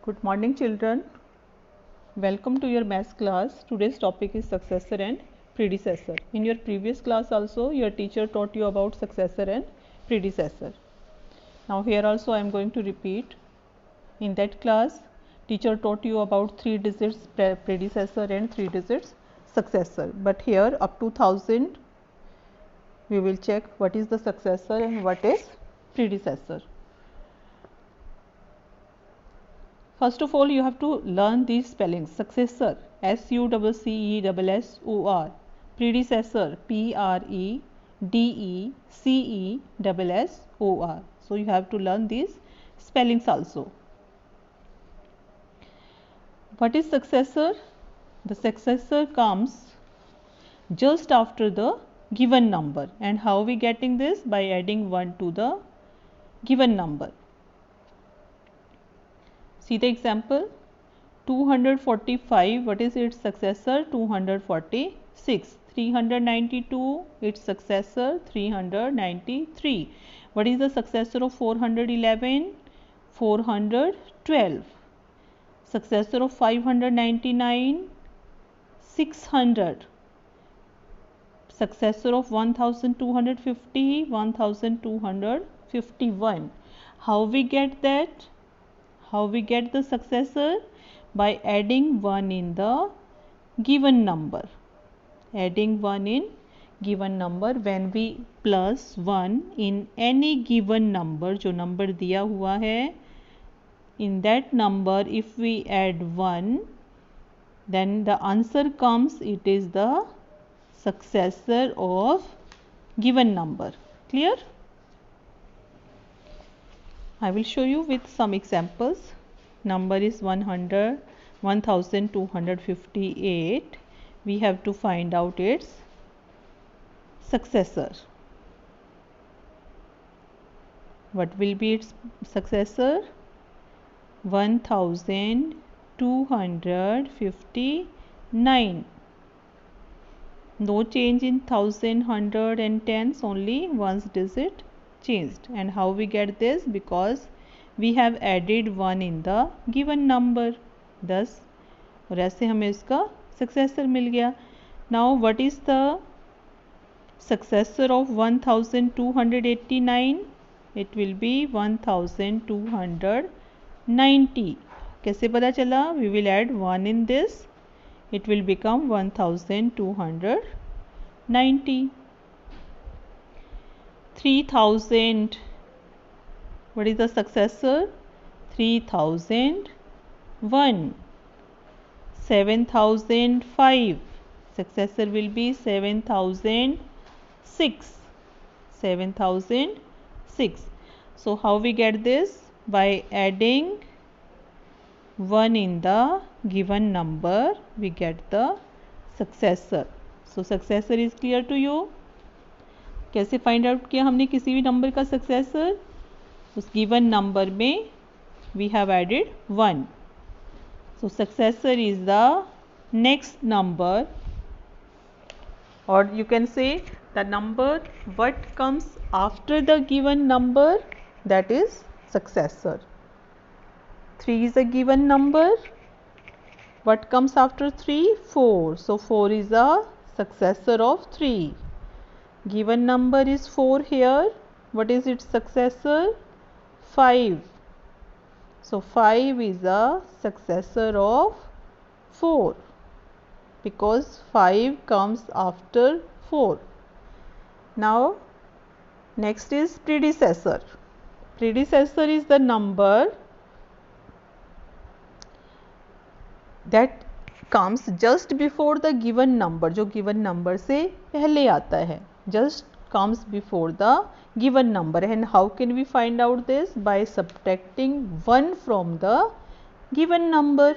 Good morning, children. Welcome to your maths class. Today's topic is successor and predecessor. In your previous class also, your teacher taught you about successor and predecessor. Now here also I am going to repeat. In that class, teacher taught you about 3 digits predecessor and 3 digits successor. But here up to 1000, we will check what is the successor and what is predecessor. First of all, you have to learn these spellings. Successor, SUCCESSOR. Predecessor, PREDECESSOR. So you have to learn these spellings also. What is successor? The successor comes just after the given number. And how we getting this? By adding 1 to the given number. See the example. 245, what is its successor? 246. 392, its successor? 393. What is the successor of 411? 412. Successor of 599? 600. Successor of 1250? 1251. How we get that? How we get the successor? By adding 1 in the given number. Adding 1 in given number. When we plus 1 in any given number, जो number दिया हुआ है, in that number if we add 1, then the answer comes, it is the successor of given number. Clear? I will show you with some examples. Number is 1258. We have to find out its successor. What will be its successor? 1259. No change in thousand, hundred and tens, only one's digit changed. And how we get this? Because we have added 1 in the given number, 10, और ऐसे हमें इसका successor मिल गया. Now what is the successor of 1289? It will be 1290. कैसे पता चला? We will add 1 in this. It will become 1290. 3000. What is the successor? 3001. 7005. Successor will be 7006. 7006. So how we get this? By adding 1 in the given number, we get the successor. So successor is clear to you? कैसे find out किया हमने किसी भी number का successor? उस given number में we have added 1. So successor is the next number, और you can say the number what comes after the given number, that is successor. 3 is a given number. What comes after 3? 4. So 4 is a successor of 3. Given number is 4 here. What is its successor? 5. So 5 is a successor of 4 because 5 comes after 4. Now next is predecessor. Predecessor is the number that comes just before the given number, जो given number से पहले आता है, just comes before the given number. And how can we find out this? By subtracting 1 from the given number.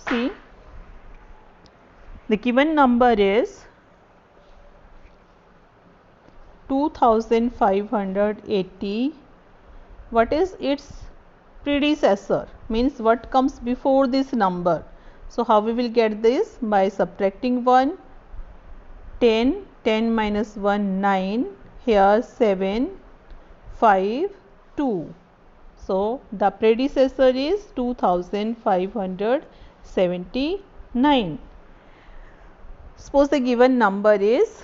See, the given number is 2580. What is its predecessor? Means what comes before this number. So how we will get this? By subtracting 1. 10, 10 minus 1, 9, here 7, 5, 2. So the predecessor is 2579. Suppose the given number is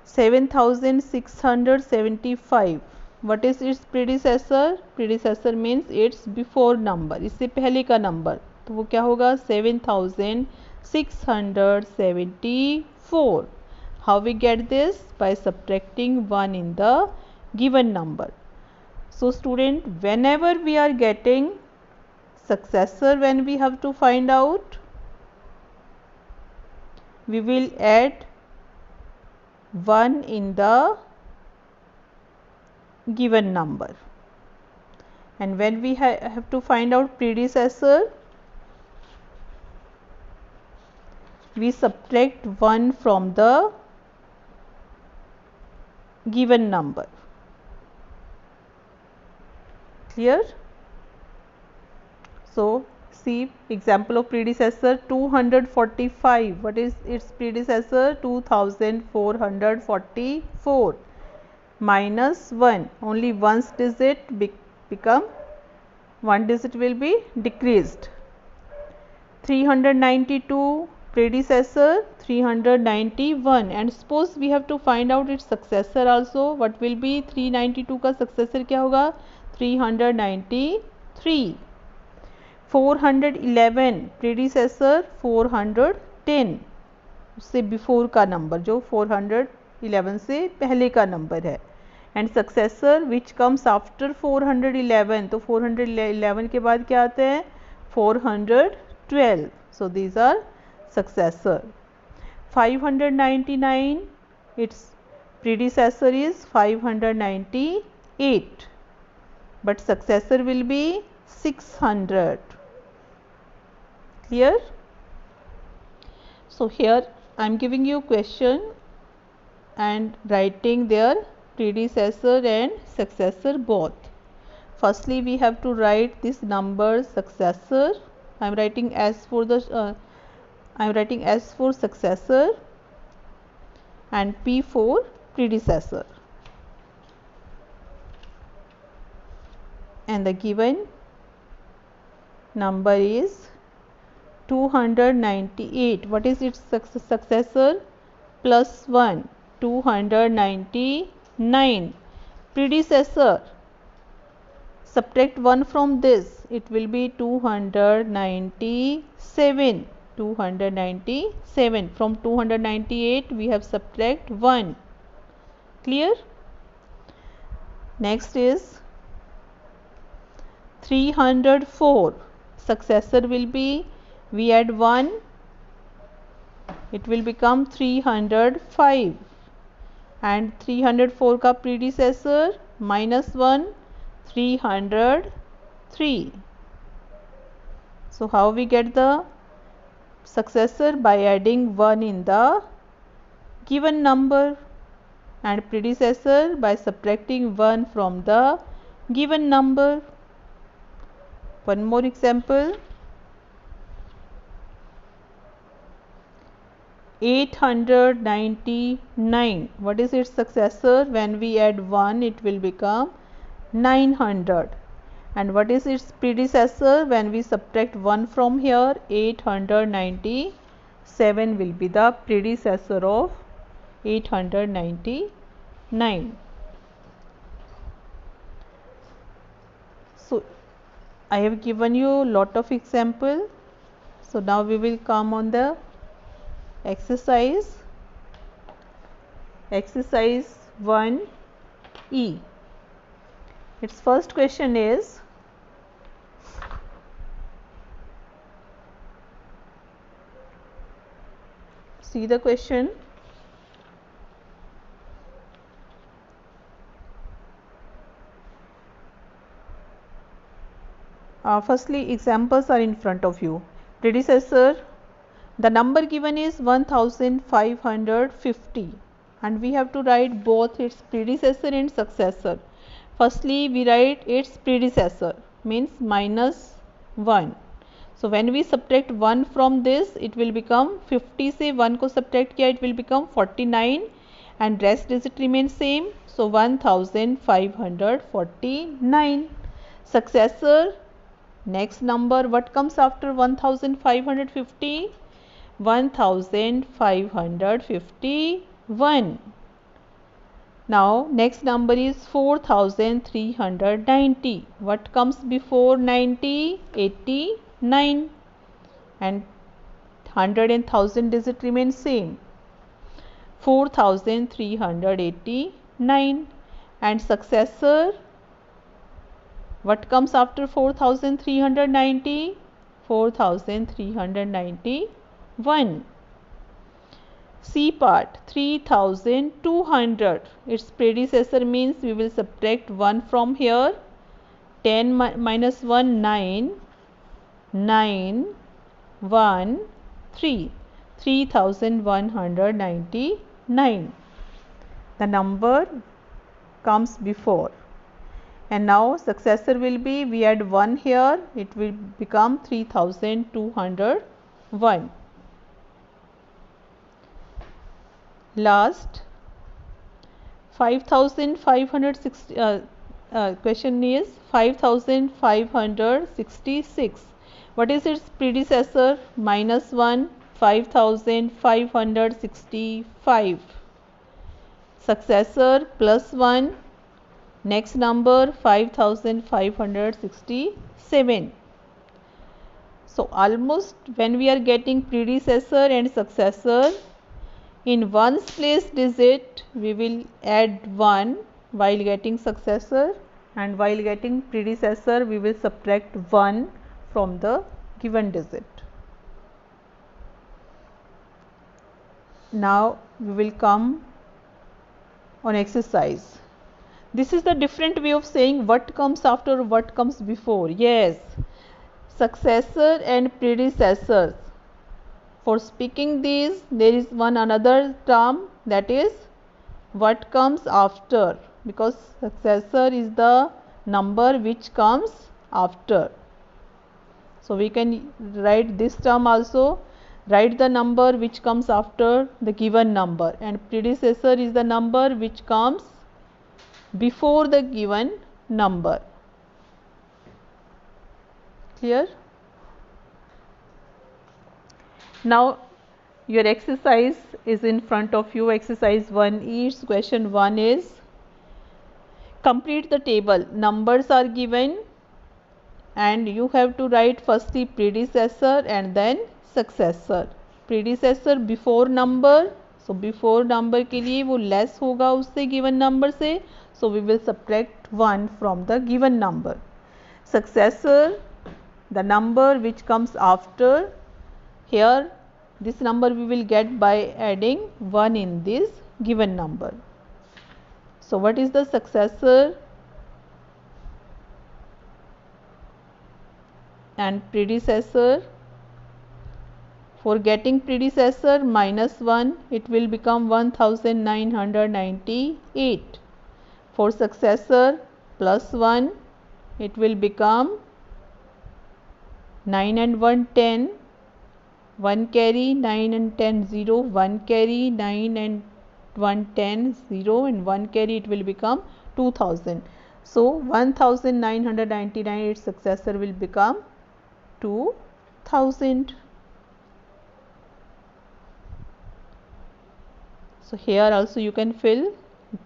7675. What is its predecessor? Predecessor means its before number, इससे पहले का number. तो वो क्या होगा? 7674. How we get this? By subtracting 1 in the given number. So student, whenever we are getting successor, when we have to find out, we will add 1 in the given number, and when we have to find out predecessor, we subtract 1 from the given number. Clear? So see example of predecessor 245. What is its predecessor? 2444. Minus 1, only one's digit become, one digit will be decreased. 392, predecessor 391, and suppose we have to find out its successor also. What will be 392 का successor क्या होगा? 393. 411, predecessor 410, उससे before का number जो 411 से पहले का number है, and successor which comes after 411. तो 411 के बाद क्या आता है? 412. So these are successor. 599, its predecessor is 598, but successor will be 600. Clear? So here I am giving you question and writing their predecessor and successor both. Firstly, we have to write this number successor. I am writing S for the S for successor and P for predecessor, and the given number is 298. What is its successor? Plus 1, 299. Predecessor, subtract 1 from this, it will be 297. 297. From 298 we have subtract 1. Clear? Next is 304. Successor will be, we add 1, it will become 305, and 304 का predecessor minus 1, 303. So how we get the successor? By adding 1 in the given number, and predecessor by subtracting 1 from the given number. One more example. 899. What is its successor? When we add 1, it will become 900. And what is its predecessor? When we subtract 1 from here, 897 will be the predecessor of 899. So I have given you lot of example. So now we will come on the exercise 1E. Its first question is, see the question. Firstly, examples are in front of you. Predecessor, the number given is 1550, and we have to write both its predecessor and successor. Firstly, we write its predecessor, means minus 1. So when we subtract 1 from this, it will become 50 से 1 को subtract किया, it will become 49 and rest digit remain same. So 1549. Successor, next number, what comes after 1550? 1551. Now next number is 4390. What comes before 90? 89 and 100 and 1000 digit remain same. 4389. And successor, what comes after 4390? 4391. C part, 3200. Its predecessor means we will subtract 1 from here. 10 minus 1, 9. 9, 1, 3. 3199. The number comes before. And now successor will be, we add 1 here, it will become 3201. Last, 5560, question is 5566. What is its predecessor? Minus 1, 5565. Successor plus 1. Next number 5567. So almost when we are getting predecessor and successor, in ones place digit we will add 1 while getting successor, and while getting predecessor we will subtract 1 from the given digit. Now we will come on exercise. This is the different way of saying what comes after, what comes before. Yes, successor and predecessors. For speaking these, there is one another term, that is what comes after, because successor is the number which comes after. So we can write this term also. Write the number which comes after the given number, and predecessor is the number which comes before the given number. Clear? Now your exercise is in front of you. Exercise 1E. Question 1 is, complete the table. Numbers are given and you have to write firstly predecessor and then successor. Predecessor before number, so before number के लिए वो less होगा उससे given number से, so we will subtract 1 from the given number. Successor, the number which comes after. Here this number we will get by adding 1 in this given number. So what is the successor and predecessor? For getting predecessor, minus 1, it will become 1998. For successor, plus 1, it will become 9 and 1 10. 1 carry, 9 and 10 0. 1 carry, 9 and 1 10 0, and 1 carry, it will become 2000. So 1999, its successor will become 2000. So here also you can fill.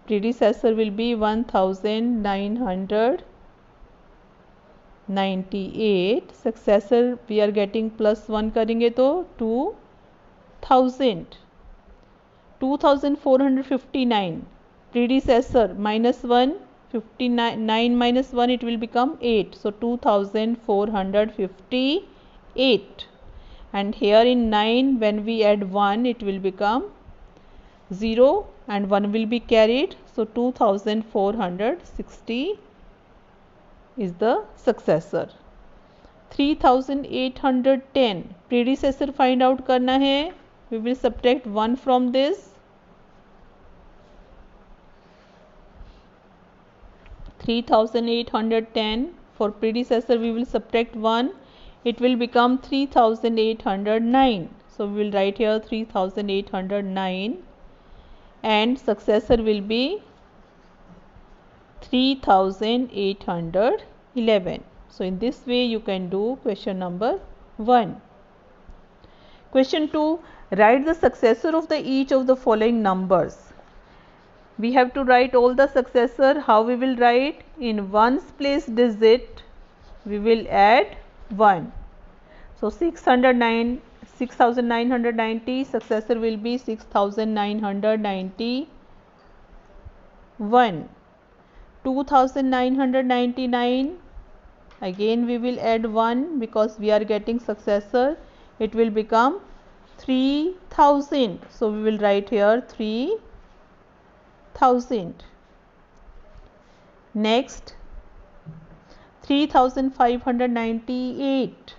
Predecessor will be 1998. Successor we are getting plus 1 करेंगे तो 2000. 2459. Predecessor minus 1. 59 minus 1, it will become 8. So 2458. And here in 9, when we add 1, it will become 0 and 1 will be carried. So 2460 is the successor. 3810. Predecessor find out करना है. We will subtract 1 from this. 3810. For predecessor we will subtract 1. it will become 3809. So we will write here 3809 and successor will be 3811. So in this way you can do question number 1. Question 2. Write the successor of each of the following numbers. We have to write all the successor. How we will write? In ones place digit we will add 1. So 6990 successor will be 6991. 2999 again we will add 1 because we are getting successor, it will become 3000. So we will write here 3000. Next 3598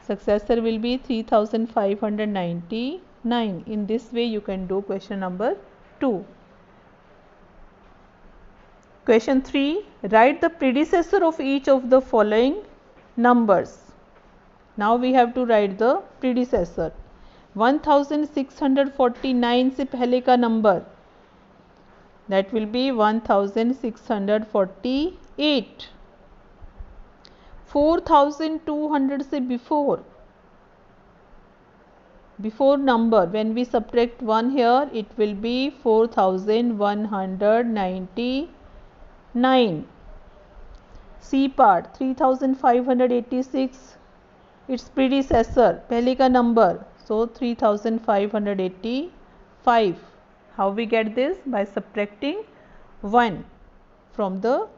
successor will be 3599. In this way you can do question number 2. Question 3. Write the predecessor of each of the following numbers. Now we have to write the predecessor. 1649 से पहले का number, that will be 1648. 4200 से before number, when we subtract 1 here, it will be 4199. C part 3586, its predecessor, पहले का number, so 3585. How we get this? By subtracting 1 from the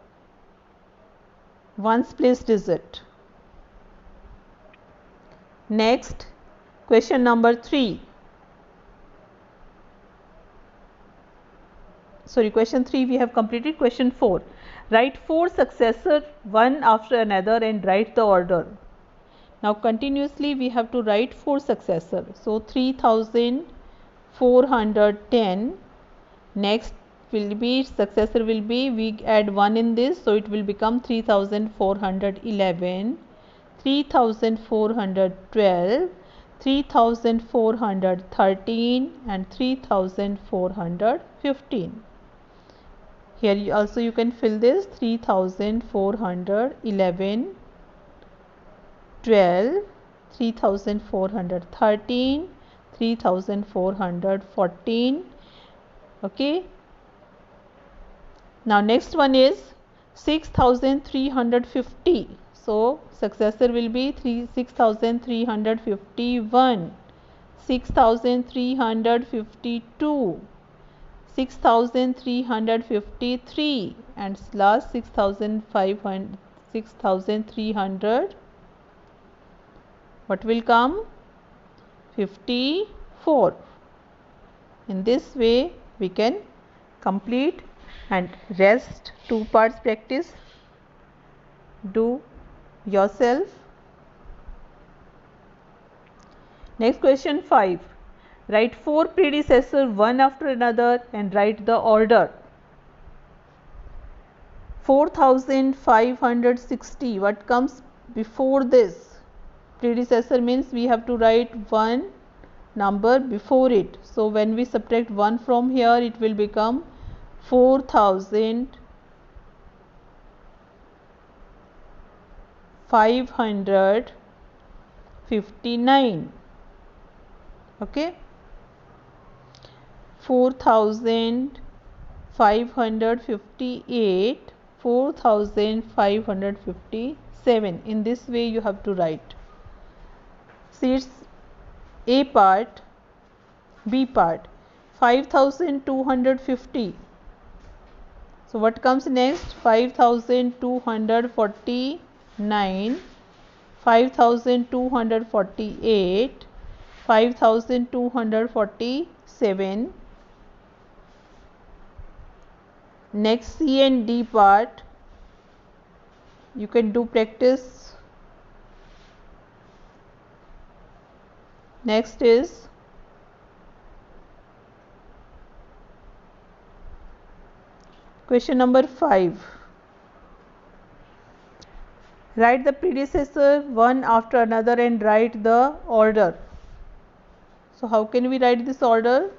ones place digit. Next, question number 3. Question 3 we have completed. Question 4. Write 4 successor one after another and write the order. Now continuously we have to write 4 successor. So 3410. Next will be successor will be, we add 1 in this, so it will become 3411, 3412, 3413 and 3415. Here also you can fill this 3411, 12, 3413, 3414. Okay. Now next one is 6350. So successor will be 6351, 6352, 6353 and last 6300. What will come? 54. In this way we can complete, and rest 2 parts practice do yourself. Next question 5. Write 4 predecessor one after another and write the order. 4560, what comes before this? Predecessor means we have to write one number before it. So when we subtract 1 from here, it will become 4559. Okay, 4558, 4557. In this way you have to write. See, it's A part, B part. 5250. So what comes next? 5249, 5248, 5247. Next C and D part, you can do practice. Next is question number 5. Write the predecessor one after another and write the order. So how can we write this order?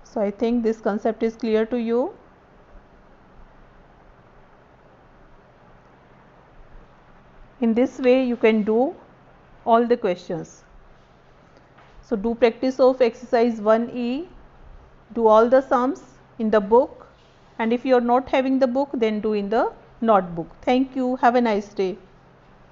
So I think this concept is clear to you. In this way you can do all the questions. So do practice of exercise 1E, do all the sums in the book, and if you are not having the book, then do in the notebook. Thank you. Have a nice day.